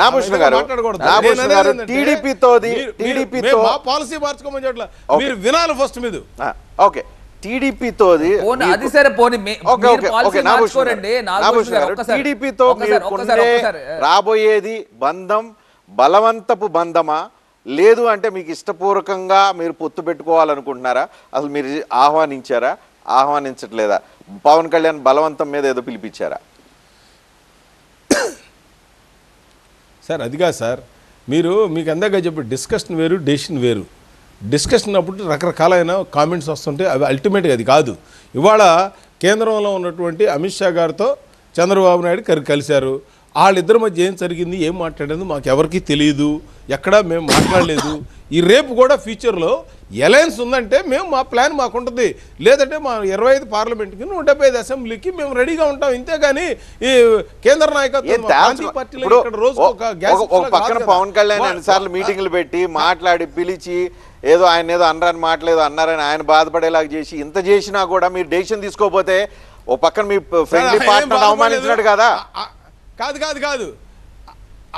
నాభూషణ గారు టీడీపీతో పాలసీ మార్చుకోమని చెప్పట్లా మీరు వినాలి ఫస్ట్ మీద ఓకే టీడీపీతో అది సరే పోనీ టీడీపీతో రాబోయేది బంధం బలవంతపు బంధమా లేదు అంటే మీకు ఇష్టపూర్వకంగా మీరు పొత్తు పెట్టుకోవాలనుకుంటున్నారా అసలు మీరు ఆహ్వానించారా ఆహ్వానించట్లేదా పవన్ కళ్యాణ్ బలవంతం మీద ఏదో పిలిపించారా సార్ అదిగా సార్ మీకు అందాక చెప్పి డిస్కషన్ వేరు డెసిషన్ వేరు డిస్కషన్ అప్పుడు రకరకాలైన కామెంట్స్ వస్తుంటే అవి అల్టిమేట్గా అది కాదు ఇవాళ కేంద్రంలో ఉన్నటువంటి అమిత్ షా గారితో చంద్రబాబు నాయుడు కలిశారు వాళ్ళిద్దరి మధ్య ఏం జరిగింది ఏం మాట్లాడేది మాకు ఎవరికి తెలియదు ఎక్కడా మేము మాట్లాడలేదు ఈ రేపు కూడా ఫ్యూచర్లో అలయన్స్ ఉందంటే మేము మా ప్లాన్ మాకు ఉంటుంది లేదంటే మా 25 పార్లమెంట్కి 175 అసెంబ్లీకి మేము రెడీగా ఉంటాం ఇంతేగాని ఈ కేంద్ర నాయకత్వం పక్కన పవన్ కళ్యాణ్ అన్నిసార్లు మీటింగ్లు పెట్టి మాట్లాడి పిలిచి ఏదో ఆయన ఏదో అన్నారని మాట్లాడేదో అన్నారని ఆయన బాధపడేలాగా చేసి ఇంత చేసినా కూడా మీరు డెసిషన్ తీసుకోకపోతే ఓ పక్కన మీ ఫ్రెండ్లీ పార్ట్నర్ అవమానించినట్టు కదా కాదు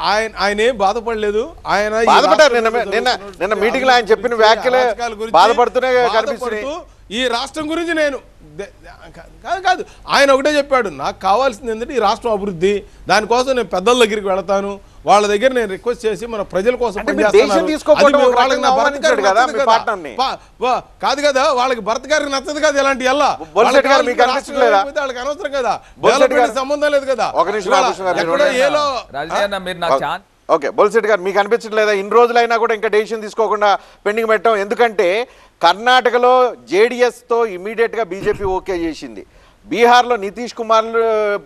ఆయన ఏం బాధపడలేదు ఆయన బాధపడ్డారు నిన్న మీటింగ్ లో ఆయన చెప్పిన వ్యాఖ్యలే బాధపడుతూనే కనిపిస్తున్నాయి ఈ రాష్ట్రం గురించి నేను కాదు ఆయన ఒకటే చెప్పాడు నాకు కావాల్సింది ఏంటంటే ఈ రాష్ట్రం అభివృద్ధి దానికోసం నేను పెద్దల దగ్గరికి వెళతాను వాళ్ళ దగ్గర నేను రిక్వెస్ట్ చేసి మన ప్రజల కోసం కాదు కదా వాళ్ళకి భర్త గారికి నచ్చదు కదా ఇలాంటి వాళ్ళకి అనవసరం కదా సంబంధం లేదు కదా ఓకే బొల్సెట్ గారు మీకు అనిపించట్లేదా ఇన్ని రోజులైనా కూడా ఇంకా డెసిషన్ తీసుకోకుండా పెండింగ్ పెట్టాం ఎందుకంటే కర్ణాటకలో జేడీఎస్తో ఇమీడియట్గా బీజేపీ ఓకే చేసింది బీహార్లో నితీష్ కుమార్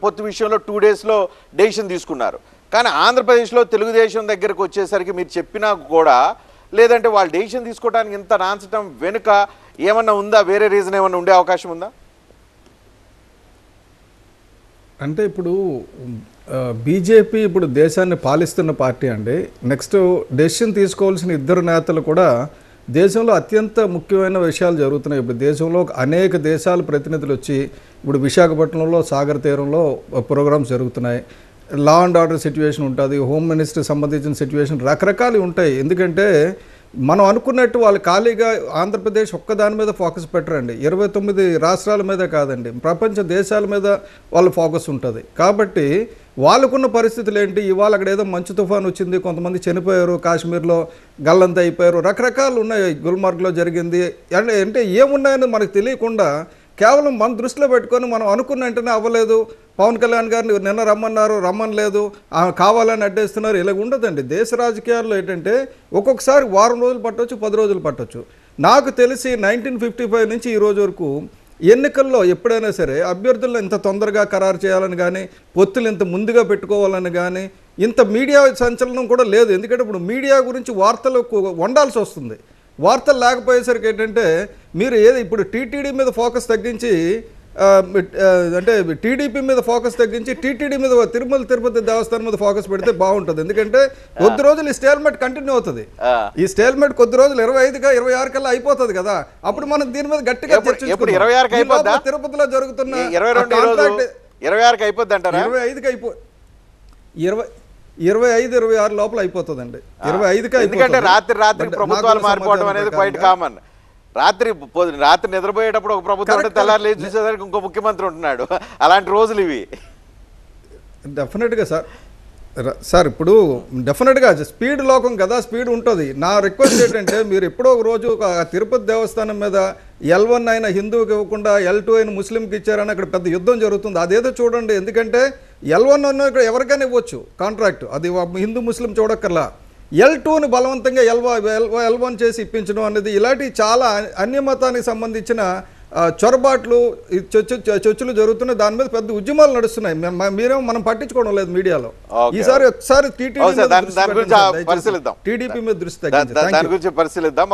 పొత్తు విషయంలో 2 డేస్లో డెసిషన్ తీసుకున్నారు కానీ ఆంధ్రప్రదేశ్లో తెలుగుదేశం దగ్గరకు వచ్చేసరికి మీరు చెప్పినా కూడా లేదంటే వాళ్ళు డెసిషన్ తీసుకోవడానికి ఇంత నాంచడం వెనుక ఏమన్నా ఉందా వేరే రీజన్ ఏమన్నా ఉండే అవకాశం ఉందా అంటే ఇప్పుడు బీజేపీ ఇప్పుడు దేశాన్ని పాలిస్తున్న పార్టీ అండి నెక్స్ట్ డెసిషన్ తీసుకోవాల్సిన ఇద్దరు నేతలు కూడా దేశంలో అత్యంత ముఖ్యమైన విషయాలు జరుగుతున్నాయి ఇప్పుడు దేశంలో అనేక దేశాల ప్రతినిధులు వచ్చి ఇప్పుడు విశాఖపట్నంలో సాగర్ తీరంలో ప్రోగ్రామ్స్ జరుగుతున్నాయి లా అండ్ ఆర్డర్ సిచ్యువేషన్ ఉంటుంది హోమ్ మినిస్టర్ సంబంధించిన సిచ్యువేషన్ రకరకాలు ఉంటాయి ఎందుకంటే మనం అనుకున్నట్టు వాళ్ళు ఖాళీగా ఆంధ్రప్రదేశ్ ఒక్కదాని మీద ఫోకస్ పెట్టరండి 29 రాష్ట్రాల మీద కాదండి ప్రపంచ దేశాల మీద వాళ్ళ ఫోకస్ ఉంటుంది కాబట్టి వాళ్ళకున్న పరిస్థితులు ఏంటి ఇవాళ అక్కడ ఏదో మంచు తుఫాన్ వచ్చింది కొంతమంది చనిపోయారు కాశ్మీర్లో గల్లంత అయిపోయారు రకరకాలు ఉన్నాయి గుల్మార్గ్లో జరిగింది అంటే ఏమున్నాయని మనకు తెలియకుండా కేవలం మన దృష్టిలో పెట్టుకొని మనం అనుకున్న వెంటనే అవ్వలేదు పవన్ కళ్యాణ్ గారిని నిన్న రమ్మన్నారు రమ్మనలేదు కావాలని అడ్డేస్తున్నారు ఇలా ఉండదండి దేశ రాజకీయాల్లో ఏంటంటే ఒక్కొక్కసారి వారం రోజులు పట్టవచ్చు 10 రోజులు పట్టవచ్చు నాకు తెలిసి 1955 నుంచి ఈ రోజు వరకు ఎన్నికల్లో ఎప్పుడైనా సరే అభ్యర్థులను ఇంత తొందరగా ఖరారు చేయాలని కానీ పొత్తులు ఇంత ముందుగా పెట్టుకోవాలని కానీ ఇంత మీడియా సంచలనం కూడా లేదు ఎందుకంటే ఇప్పుడు మీడియా గురించి వార్తలు వండాల్సి వస్తుంది వార్తలు లేకపోయేసరికి ఏంటంటే మీరు ఏది ఇప్పుడు టీటీడీ మీద ఫోకస్ తగ్గించి అంటే టీడీపీ మీద ఫోకస్ తగ్గించి టీటీడీ మీద తిరుమల తిరుపతి దేవస్థానం మీద ఫోకస్ పెడితే బాగుంటుంది ఎందుకంటే కొద్ది రోజులు ఈ స్టేల్మెంట్ కంటిన్యూ అవుతుంది ఈ స్టేల్మెంట్ కొద్ది రోజులు 25గా 26 కల్లా అయిపోతుంది కదా అప్పుడు మనం దీని మీద గట్టిగా చర్చించుకుంటాం తిరుపతిలో జరుగుతున్న 26కి అయిపోద్ది అంటారా 25కి 25-26 లోపల అయిపోతుందండి 25కి ఎందుకంటే రాత్రి ప్రభుత్వాలు మారిపోవడం అనేది క్వైట్ కామన్ రాత్రి నిద్రపోయేటప్పుడు ఒక ప్రభుత్వం అంటే తెల్లారు లేచి చూసేసరికి ఇంకో ముఖ్యమంత్రి ఉంటున్నాడు అలాంటి రోజులు ఇవి డెఫినెట్గా సార్ ఇప్పుడు డెఫినెట్గా స్పీడ్ లోకం కదా స్పీడ్ ఉంటుంది నా రిక్వెస్ట్ ఏంటంటే మీరు ఎప్పుడో ఒక రోజు తిరుపతి దేవస్థానం మీద L1 అయిన హిందువుకి ఇవ్వకుండా L2 అయిన ముస్లింకి ఇచ్చారని అక్కడ పెద్ద యుద్ధం జరుగుతుంది అదేదో చూడండి ఎందుకంటే L1 అన్న ఇక్కడ ఎవరికైనా ఇవ్వచ్చు కాంట్రాక్ట్ అది హిందూ ముస్లిం చూడక్కర్లా L2ని బలవంతంగా L1 చేసి ఇప్పించడం అనేది ఇలాంటి చాలా అన్యమతానికి సంబంధించిన చొరబాట్లు చర్చలు జరుగుతున్నాయి దాని మీద పెద్ద ఉద్యమాలు నడుస్తున్నాయి మీరేమో మనం పట్టించుకోవడం లేదు మీడియాలో ఈసారి ఒకసారి టీడీపీ మీద దృష్టి తగ్గించండి. పరిశీలిద్దాం